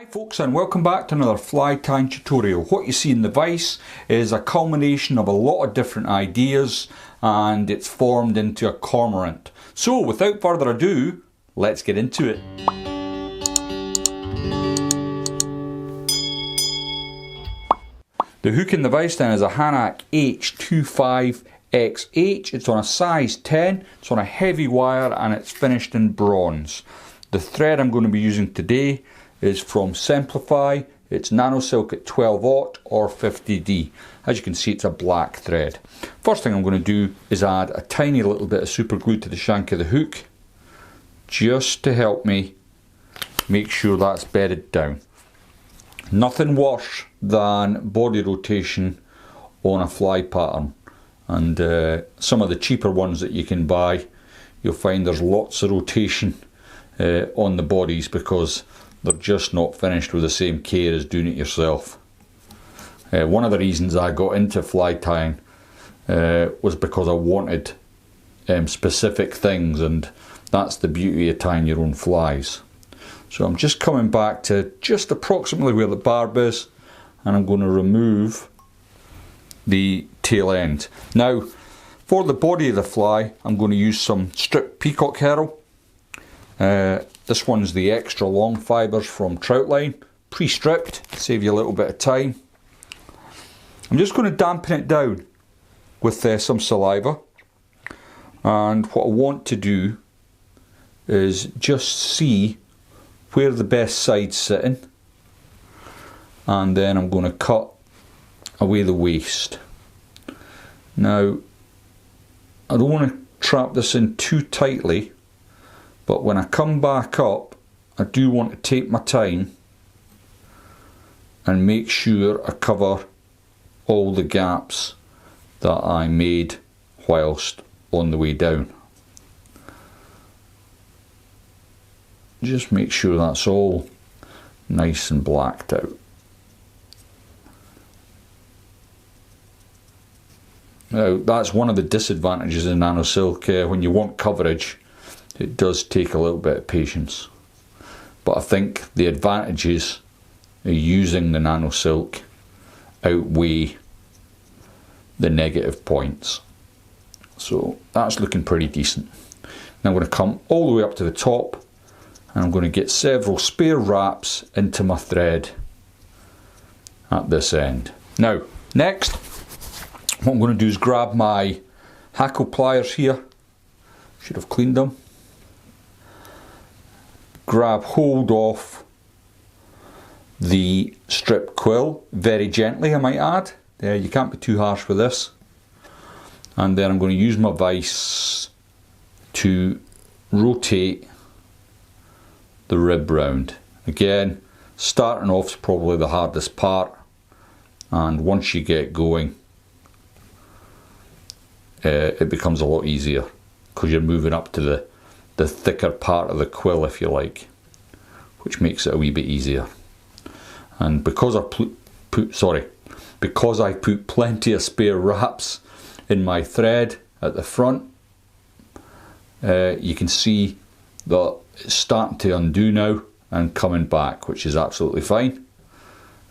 Hi folks, and welcome back to another fly tying tutorial. What you see in the vise is a culmination of a lot of different ideas, and it's formed into a cormorant. So without further ado, let's get into it. The hook in the vise then is a Hanak H25XH. It's on a size 10, it's on a heavy wire, and it's finished in bronze. The thread I'm going to be using today is from Semperfli. It's Nano silk at 12/0 or 50D. As you can see, it's a black thread. First thing I'm going to do is add a tiny little bit of super glue to the shank of the hook, just to help me make sure that's bedded down. Nothing worse than body rotation on a fly pattern, and some of the cheaper ones that you can buy, you'll find there's lots of rotation on the bodies because they're just not finished with the same care as doing it yourself. One of the reasons I got into fly tying was because I wanted specific things, and that's the beauty of tying your own flies. So I'm just coming back to just approximately where the barb is, and I'm going to remove the tail end. Now, for the body of the fly, I'm going to use some stripped Peacock Herl. This one's the extra long fibres from trout line, pre-stripped, save you a little bit of time. I'm just going to dampen it down with some saliva, and what I want to do is just see where the best side's sitting, and then I'm going to cut away the waste. Now, I don't want to trap this in too tightly, but when I come back up, I do want to take my time and make sure I cover all the gaps that I made whilst on the way down. Just make sure that's all nice and blacked out. Now, that's one of the disadvantages in Nano silk. When you want coverage, it does take a little bit of patience, but I think the advantages of using the Nano silk outweigh the negative points. So that's looking pretty decent. Now I'm going to come all the way up to the top, and I'm going to get several spare wraps into my thread at this end. Now, next, what I'm going to do is grab my Hackle pliers here. Should have cleaned them. Grab hold of the strip quill very gently, I might add. You can't be too harsh with this. And then I'm going to use my vise to rotate the rib round. Again, starting off is probably the hardest part, and once you get going, it becomes a lot easier because you're moving up to the thicker part of the quill, if you like, which makes it a wee bit easier. And because I put plenty of spare wraps in my thread at the front, you can see that it's starting to undo now and coming back, which is absolutely fine,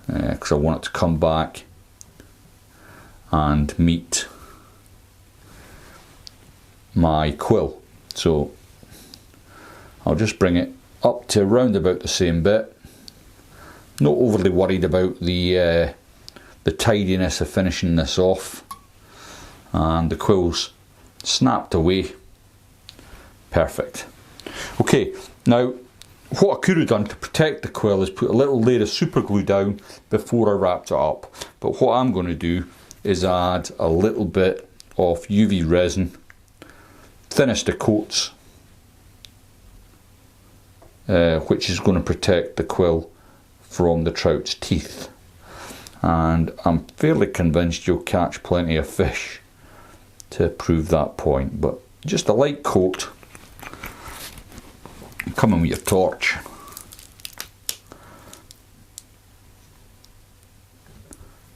because I want it to come back and meet my quill. So I'll just bring it up to around about the same bit. Not overly worried about the tidiness of finishing this off, and the quill's snapped away. Perfect. Okay, now what I could have done to protect the quill is put a little layer of super glue down before I wrapped it up, but what I'm going to do is add a little bit of UV resin, thinnest of coats, which is going to protect the quill from the trout's teeth. And I'm fairly convinced you'll catch plenty of fish to prove that point, but just a light coat. Come in with your torch.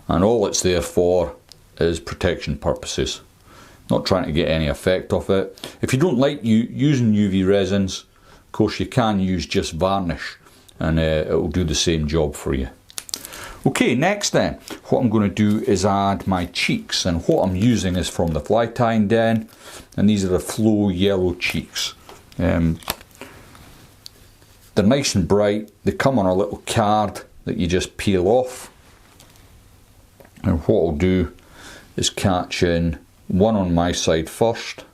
And all it's there for is protection purposes. Not trying to get any effect off it. If you don't like using UV resins, of course you can use just varnish and it will do the same job for you. Okay, next then, what I'm going to do is add my Cheekz, and what I'm using is from the fly tying den, and these are the Flow yellow Cheekz. They're nice and bright. They come on a little card that you just peel off, and what I'll do is catch in one on my side first,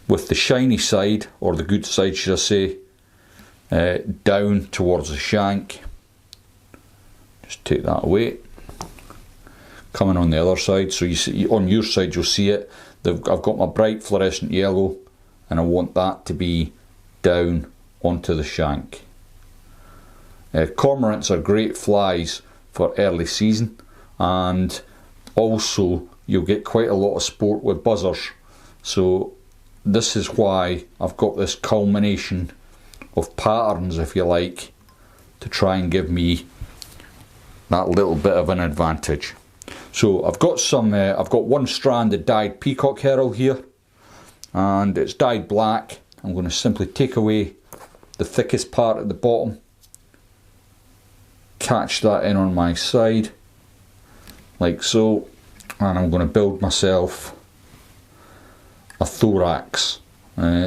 with the shiny side, or the good side should I say, down towards the shank. Just take that away. Coming on the other side, so you see on your side you'll see it. I've got my bright fluorescent yellow, and I want that to be down onto the shank. Cormorants are great flies for early season, and also you'll get quite a lot of sport with buzzers. So this is why I've got this culmination of patterns, if you like, to try and give me that little bit of an advantage. So I've got one strand of dyed Peacock Herl here, and it's dyed black. I'm going to simply take away the thickest part at the bottom, catch that in on my side like so, and I'm going to build myself a thorax.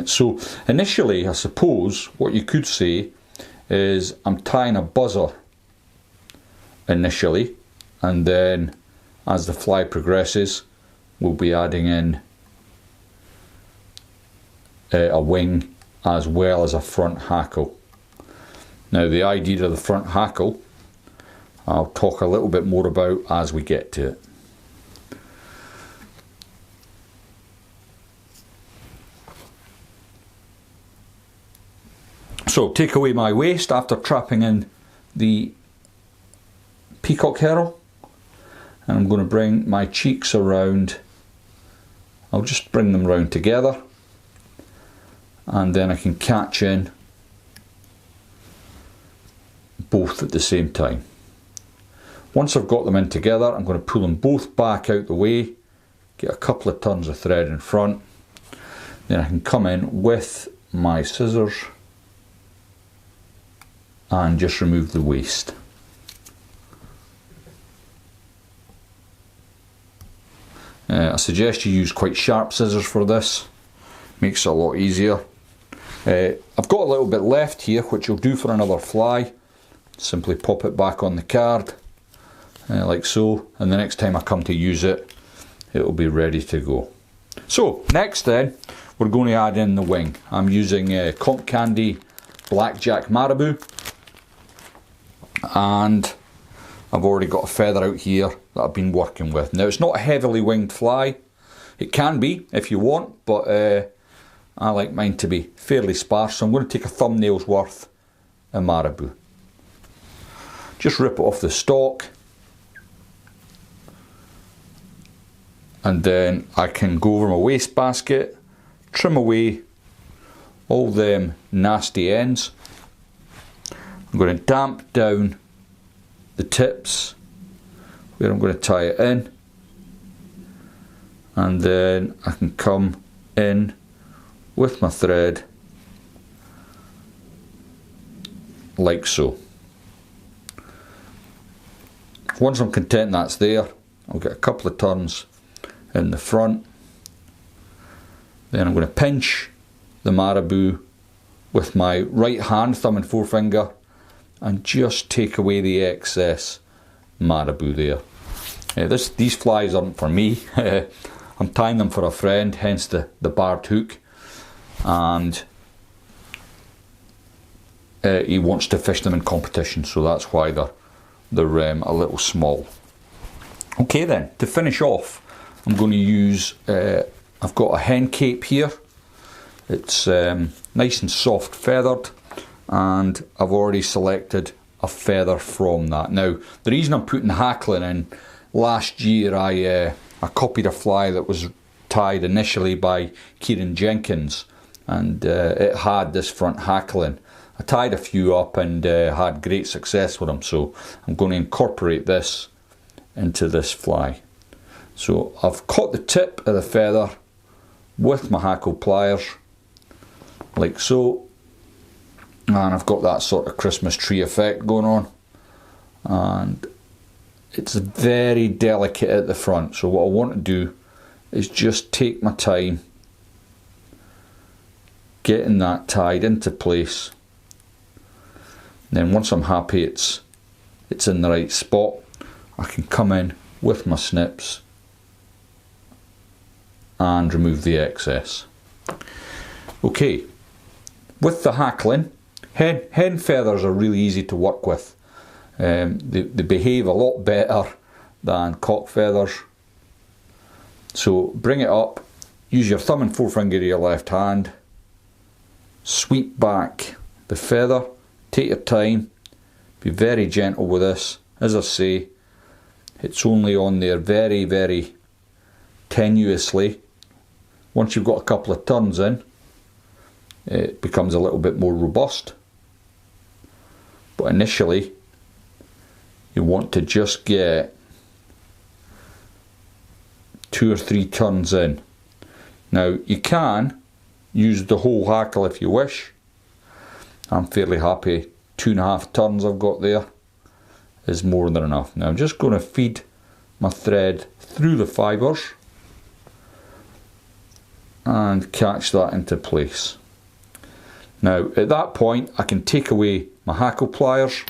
So initially, I suppose what you could say is I'm tying a buzzer initially, and then as the fly progresses we'll be adding in a wing as well as a front hackle. Now the idea of the front hackle I'll talk a little bit more about as we get to it. So take away my waist after trapping in the Peacock Herl, and I'm going to bring my Cheekz around. I'll just bring them round together, and then I can catch in both at the same time. Once I've got them in together, I'm going to pull them both back out the way, get a couple of turns of thread in front, then I can come in with my scissors and just remove the waist. I suggest you use quite sharp scissors for this, makes it a lot easier. I've got a little bit left here which you'll do for another fly. Simply pop it back on the card like so, and the next time I come to use it, it'll be ready to go. So next then, we're going to add in the wing. I'm using Comp Candy Blackjack Marabou, and I've already got a feather out here that I've been working with. Now it's not a heavily winged fly. It can be if you want, but I like mine to be fairly sparse, so I'm going to take a thumbnail's worth of Marabou. Just rip it off the stalk, and then I can go over my waste basket, trim away all them nasty ends. I'm going to damp down the tips where I'm going to tie it in, and then I can come in with my thread like so. Once I'm content that's there, I'll get a couple of turns in the front, then I'm going to pinch the Marabou with my right hand, thumb and forefinger, and just take away the excess Marabou there. These flies aren't for me. I'm tying them for a friend, hence the barbed hook, and he wants to fish them in competition, so that's why they're a little small. Okay then, to finish off, I'm going to use, I've got a hen cape here. It's nice and soft feathered, and I've already selected a feather from that. Now the reason I'm putting hackling in, last year I copied a fly that was tied initially by Kieran Jenkins, and it had this front hackling. I tied a few up and had great success with them, so I'm going to incorporate this into this fly. So I've caught the tip of the feather with my hackle pliers like so, and I've got that sort of Christmas tree effect going on, and it's very delicate at the front. So what I want to do is just take my time getting that tied into place. And then once I'm happy it's in the right spot, I can come in with my snips and remove the excess. Okay, with the hackling, hen feathers are really easy to work with. They behave a lot better than cock feathers. So bring it up, use your thumb and forefinger of your left hand, sweep back the feather, take your time, be very gentle with this. As I say, it's only on there very, very tenuously. Once you've got a couple of turns in, it becomes a little bit more robust. But initially, you want to just get 2 or 3 turns in. Now, you can use the whole hackle if you wish. I'm fairly happy. 2.5 turns I've got there is more than enough. Now I'm just going to feed my thread through the fibres and catch that into place. Now at that point I can take away my hackle pliers,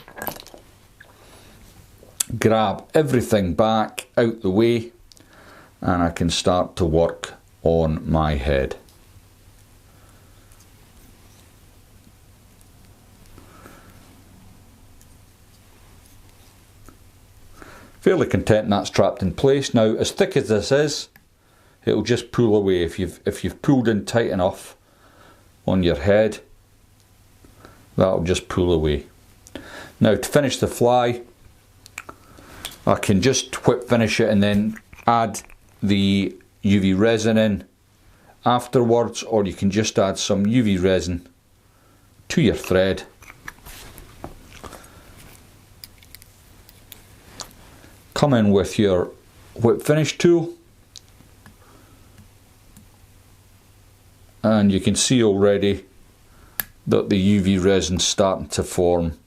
grab everything back out the way, and I can start to work on my head. Fairly content that's trapped in place. Now, as thick as this is, it'll just pull away. If you've pulled in tight enough on your head, that'll just pull away. Now, to finish the fly, I can just whip finish it and then add the UV resin in afterwards, or you can just add some UV resin to your thread. Come in with your whip finish tool, and you can see already that the UV resin's starting to form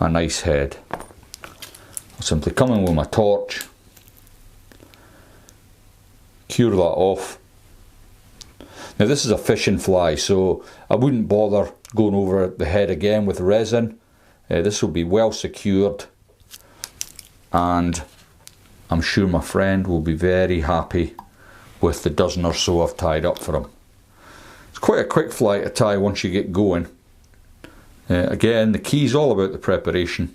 a nice head. I'll simply come in with my torch, cure that off. Now this is a fishing fly, so I wouldn't bother going over the head again with resin. This will be well secured, and I'm sure my friend will be very happy with the dozen or so I've tied up for him. It's quite a quick fly to tie once you get going. Again, the key is all about the preparation,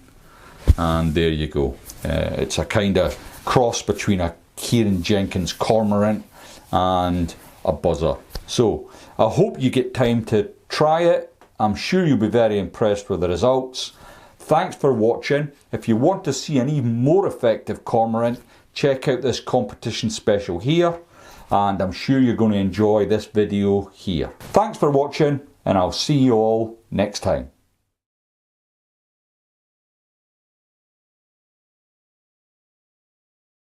and there you go. It's a kind of cross between a Kieran Jenkins Cormorant and a buzzer. So I hope you get time to try it. I'm sure you'll be very impressed with the results. Thanks for watching. If you want to see an even more effective cormorant, check out this competition special here, and I'm sure you're going to enjoy this video here. Thanks for watching, and I'll see you all next time.